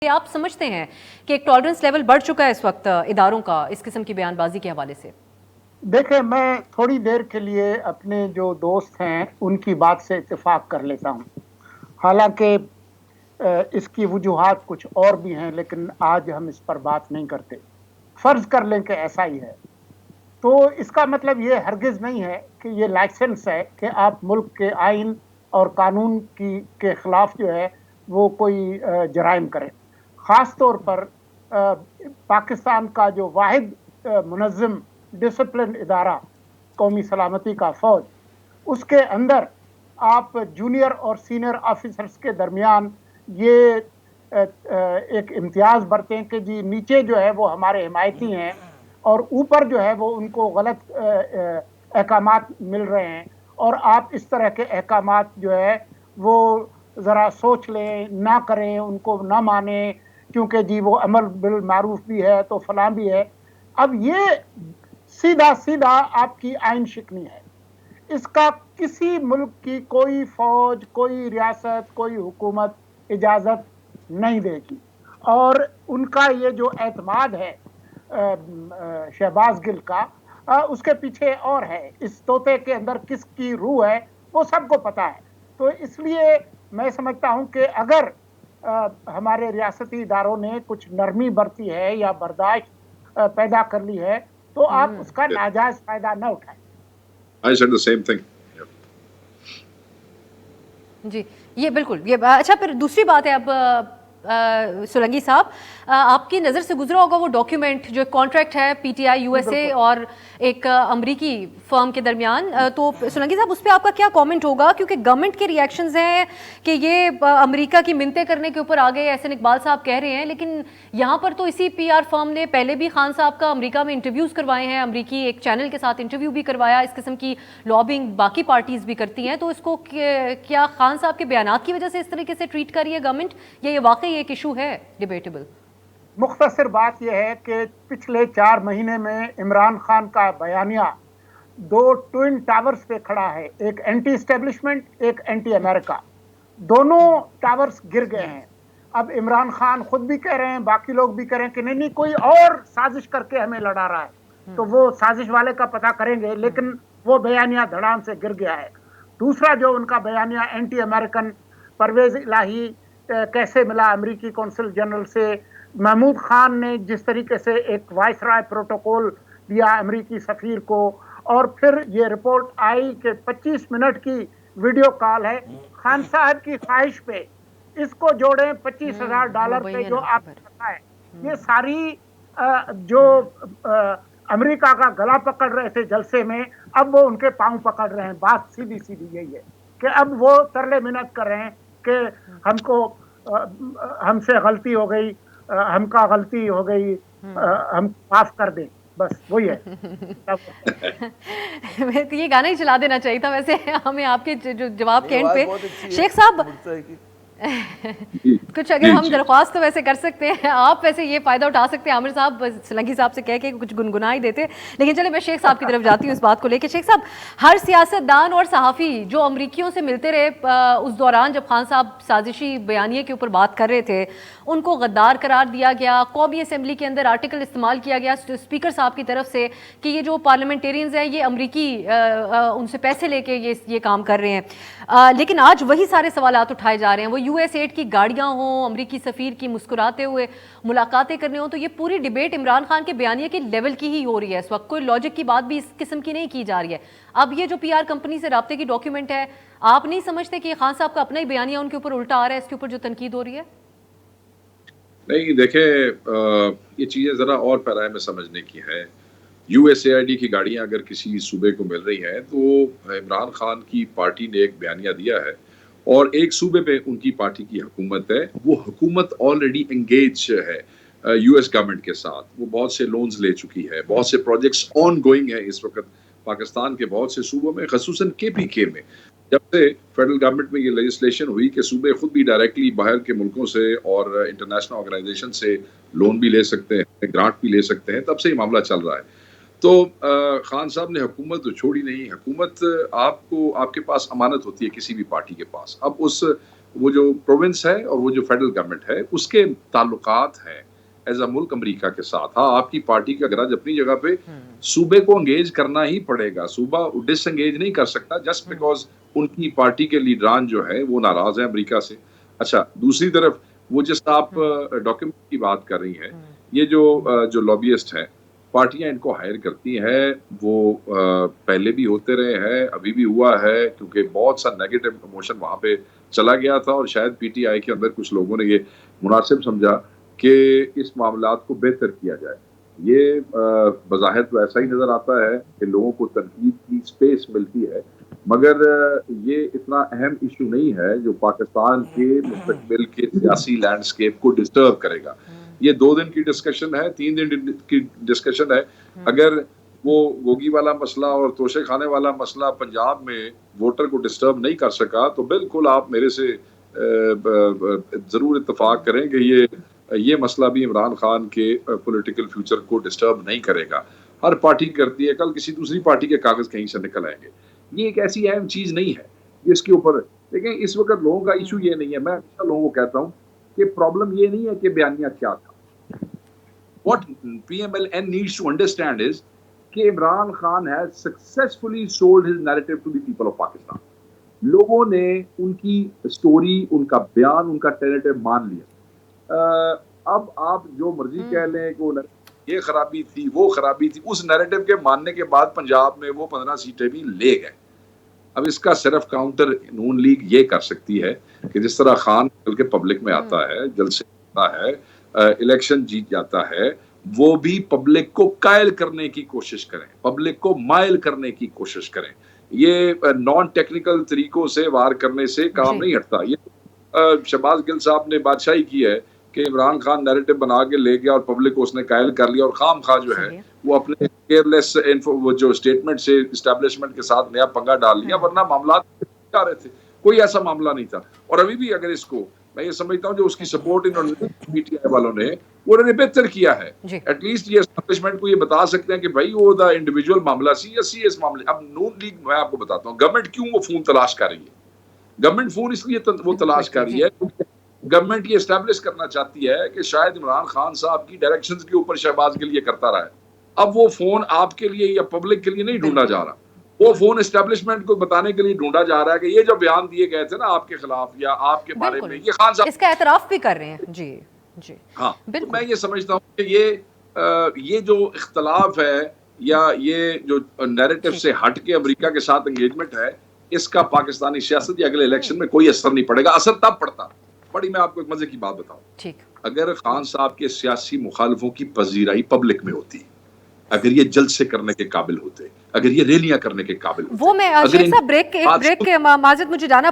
आप समझते हैं कि एक टॉलरेंस लेवल बढ़ चुका है इस वक्त इदारों का इस किस्म की बयानबाजी के हवाले से? देखिए, मैं थोड़ी देर के लिए अपने जो दोस्त हैं उनकी बात से इत्तेफाक कर लेता हूँ। हालांकि इसकी वजूहात कुछ और भी हैं, लेकिन आज हम इस पर बात नहीं करते। फर्ज कर लें कि ऐसा ही है, तो इसका मतलब ये हरगिज नहीं है कि ये लाइसेंस है कि आप मुल्क के आइन और कानून की के खिलाफ जो है वो कोई जराइम करें। ख़ास तौर पर पाकिस्तान का जो वाहिद मुनज़्ज़म डिसिप्लिन इदारा कौमी सलामती का फ़ौज, उसके अंदर आप जूनियर और सीनियर ऑफिसर्स के दरमियान ये एक इम्तियाज़ बरतें कि जी नीचे जो है वो हमारे हिमायती हैं और ऊपर जो है वो उनको गलत अहकामात मिल रहे हैं, और आप इस तरह के अहकामात जो है वो ज़रा सोच लें, ना करें, उनको ना मानें, क्योंकि जी वो अमर बिल मारूफ भी है तो फलां भी है। अब ये सीधा सीधा आपकी आइन शिकनी है। इसका किसी मुल्क की कोई फौज, कोई रियासत, कोई हुकूमत इजाजत नहीं देगी। और उनका ये जो एतमाद है शहबाज गिल का, उसके पीछे और है, इस तोते के अंदर किसकी रूह है वो सबको पता है। तो इसलिए मैं समझता हूं कि अगर हमारे रियासती इदारों ने कुछ नरमी बरती है या बर्दाश्त पैदा कर ली है, तो आप उसका नाजायज फायदा न उठाएं। I said the same thing. जी, ये बिल्कुल ये अच्छा, फिर दूसरी बात है अब सोलंकी साहब, आपकी नज़र से गुजरा होगा वो डॉक्यूमेंट जो कॉन्ट्रैक्ट है पीटीआई यूएसए और एक अमरीकी फर्म के दरमियान, तो सोलंकी साहब उस पर आपका क्या कमेंट होगा? क्योंकि गवर्नमेंट के रिएक्शंस हैं कि ये अमेरिका की मिन्नतें करने के ऊपर आ गए, एहसन इकबाल साहब कह रहे हैं, लेकिन यहाँ पर तो इसी पीआर फर्म ने पहले भी खान साहब का अमेरिका में इंटरव्यूज़ करवाए हैं, अमरीकी एक चैनल के साथ इंटरव्यू भी करवाया। इस किस्म की लॉबिंग बाकी पार्टीज़ भी करती हैं, तो इसको क्या खान साहब के बयानात की वजह से इस तरीके से ट्रीट कर रही है गवर्नमेंट, या ये वाकई एक इशू है डिबेटेबल? मुख्तसर बात यह है कि पिछले 4 महीने में इमरान खान का बयानिया 2 ट्विन टावर्स पे खड़ा है, एक एंटी एस्टेब्लिशमेंट, एक एंटी अमेरिका। दोनों टावर्स गिर गए हैं। अब इमरान खान खुद भी कह रहे हैं, बाकी लोग भी कह रहे हैं कि नहीं नहीं, कोई और साजिश करके हमें लड़ा रहा है। तो वो साजिश वाले का पता करेंगे, लेकिन वो बयानिया धड़ाम से गिर गया है। दूसरा जो उनका बयानिया एंटी अमेरिकन, परवेज इलाही कैसे मिला अमेरिकी कौंसल जनरल से, महमूद खान ने जिस तरीके से एक वाइसराय प्रोटोकॉल दिया अमेरिकी सफीर को, और फिर ये रिपोर्ट आई कि 25 मिनट की वीडियो कॉल है खान साहब की ख्वाहिश पे, इसको जोड़ें $25,000 पे जो आपको पता है। ये सारी जो अमेरिका का गला पकड़ रहे थे जलसे में, अब वो उनके पांव पकड़ रहे हैं। बात सीधी सीधी यही है कि अब वो तरले मिन्नत कर रहे हैं कि हमको हमसे गलती हो गई, हमका गलती हो गई, हम माफ कर दें, बस वही है। तो ये गाना ही चला देना चाहिए था वैसे हमें आपके जो जवाब के एंड पे। शेख साहब कुछ अगर हम दरख्वास्त तो वैसे कर सकते हैं, आप वैसे ये फ़ायदा उठा सकते हैं, आमिर साहब सोलंकी साहब से कह के कुछ गुनगुना ही देते। लेकिन चले मैं शेख साहब की तरफ जाती हूँ इस बात को लेकर। शेख साहब, हर सियासतदान और सहाफ़ी जो अमरीकियों से मिलते रहे उस दौरान जब खान साहब साजिशी बयानिए के ऊपर बात कर रहे थे, उनको गद्दार करार दिया गया। कौमी असम्बली के अंदर आर्टिकल इस्तेमाल किया गया स्पीकर साहब की तरफ से कि ये जो पार्लियामेंटेरियंस हैं ये अमरीकी उनसे पैसे लेके ये काम कर रहे हैं। लेकिन आज वही सारे सवालात उठाए जा रहे हैं। वो यूएस एड की गाड़ियाँ हों, अमरीकी सफ़ीर की मुस्कुराते हुए मुलाकातें करने हों, तो ये पूरी डिबेट इमरान खान के बयानिए के लेवल की ही हो रही है इस वक्त। कोई लॉजिक की बात भी इस किस्म की नहीं की जा रही है। अब ये जो पीआर कंपनी से राब्ते की डॉक्यूमेंट है, आप नहीं समझते कि खान साहब का अपना ही बयानिया उनके ऊपर उल्टा आ रहा है, इसके ऊपर जो तनकीद हो रही है? नहीं, देखें, ये चीज़ें ज़रा और पैराए में समझने की है। यूएसएआईडी की गाड़ियां अगर किसी सूबे को मिल रही हैं, तो इमरान खान की पार्टी ने एक बयानिया दिया है और एक सूबे पे उनकी पार्टी की हुकूमत है। वो हुकूमत ऑलरेडी एंगेज है यूएस गवर्नमेंट के साथ। वो बहुत से लोन्स ले चुकी है, बहुत से प्रोजेक्ट्स ऑन गोइंग है इस वक्त पाकिस्तान के बहुत से सूबों में, खसूसन केपीके में। जब से फेडरल गवर्नमेंट में ये लेजिस्लेशन हुई कि सूबे खुद भी डायरेक्टली बाहर के मुल्कों से और इंटरनेशनल ऑर्गेनाइजेशन से लोन भी ले सकते हैं, ग्रांट भी ले सकते हैं, तब से ये मामला चल रहा है। तो खान साहब ने हुकूमत तो छोड़ी नहीं। हुकूमत आपको, आपके पास अमानत होती है किसी भी पार्टी के पास। अब उस वो जो प्रोविंस है और वो जो फेडरल गवर्नमेंट है उसके ताल्लुकात हैं एज अ मुल्क अमेरिका के साथ। हाँ, आपकी पार्टी का गरज अपनी जगह पे, सूबे को एंगेज करना ही पड़ेगा, सूबा डिसएंगेज नहीं कर सकता जस्ट बिकॉज उनकी पार्टी के लीडरान जो है वो नाराज है अमेरिका से। अच्छा, दूसरी तरफ वो जिस आप डॉक्यूमेंट की बात कर रही हैं, ये जो लॉबियस्ट हैं, पार्टियां इनको हायर करती हैं, वो पहले भी होते रहे हैं, अभी भी हुआ है, क्योंकि बहुत सा नेगेटिव इमोशन वहां पे चला गया था और शायद पीटीआई के अंदर कुछ लोगों ने ये मुनासिब समझा कि इस मामलात को बेहतर किया जाए। ये बज़ाहिर तो ऐसा ही नजर आता है कि लोगों को तनकीद की स्पेस मिलती है, मगर ये इतना अहम इशू नहीं है जो पाकिस्तान के मुस्तकबिल के सियासी लैंडस्केप को डिस्टर्ब करेगा। ये 2 दिन की डिस्कशन है, 3 दिन की डिस्कशन है। अगर वो गोगी वाला मसला और तोशे खाने वाला मसला पंजाब में वोटर को डिस्टर्ब नहीं कर सका, तो बिल्कुल आप मेरे से जरूर इत्तफाक करें कि ये मसला भी इमरान खान के पॉलिटिकल फ्यूचर को डिस्टर्ब नहीं करेगा। हर पार्टी करती है, कल किसी दूसरी पार्टी के कागज कहीं से निकल आएंगे। ये एक ऐसी अहम चीज नहीं है जिसके ऊपर, लेकिन इस वक्त लोगों का इशू ये नहीं है। मैं हमेशा लोगों को कहता हूँ कि प्रॉब्लम ये नहीं है कि बयानिया क्या था। What PMLN needs to understand is कि Imran Khan has successfully sold his narrative to the people of Pakistan. लोगों ने उनकी स्टोरी, उनका बयान, उनका नैरेटिव मान लिया। अब आप जो मर्जी कह लें कि वो ये खराबी थी, वो खराबी थी, उस नैरेटिव के मानने के बाद पंजाब में वो 15 सीटें भी ले गए। अब इसका सिर्फ काउंटर नून लीग ये कर सकती है कि जिस तरह खान चल के पब्लिक में आता है, जलसे आता है, इलेक्शन जीत जाता है, वो भी पब्लिक को कायल करने की कोशिश करें, पब्लिक को मायल करने की कोशिश करें। ये नॉन टेक्निकल तरीकों से वार करने से काम नहीं हटता। ये शहबाज गिल साहब ने बादशाही की है कि इमरान खान नैरेटिव बना के ले गया और पब्लिक को उसने कायल कर लिया, और खाम खा जो है वो अपने केयरलेस वो जो स्टेटमेंट से इस्टेब्लिशमेंट के साथ नया पंगा डाल लिया, वरना मामला आ रहे थे, कोई ऐसा मामला नहीं था। और अभी भी अगर इसको, मैं ये समझता हूँ जो उसकी सपोर्ट इन्होंने पीटीआई वालों ने, वो उन्होंने बेहतर किया है। एटलीस्ट ये एस्टेब्लिशमेंट को ये बता सकते हैं कि भाई वो द इंडिविजुअल मामला सी या सी इस मामले। अब नून लीग, मैं आपको बताता हूँ गवर्नमेंट क्यों वो फोन तलाश कर रही है। गवर्नमेंट फोन इसलिए वो तलाश कर रही है क्योंकि गवर्नमेंट ये एस्टैब्लिश करना चाहती है कि शायद इमरान खान साहब की डायरेक्शंस के ऊपर शहबाज के लिए करता रहा है। अब वो फोन आपके लिए या पब्लिक के लिए नहीं ढूंढा जा रहा, वो फोन एस्टैब्लिशमेंट को बताने के लिए ढूंढा जा रहा है कि ये जो बयान दिए गए थे ना आपके खिलाफ या आपके बारे में, ये खान साहब इसका एतराफ भी कर रहे हैं। जी जी हाँ, तो मैं ये समझता हूँ कि ये जो इख्तलाफ है या ये जो नैरेटिव से हट के अमेरिका के साथ एंगेजमेंट है, इसका पाकिस्तानी सियासत या अगले इलेक्शन में कोई असर नहीं पड़ेगा। असर तब पड़ता, बड़ी मैं आपको एक मजे की बात बताऊं, ठीक, अगर खान साहब के सियासी मुखालिफों की पजीराई पब्लिक में होती, अगर ये जलसे करने के काबिल होते, अगर ये रैलियां करने के काबिल होते, वो मैं शेख साहब ब्रेक के माजरत मुझे जाना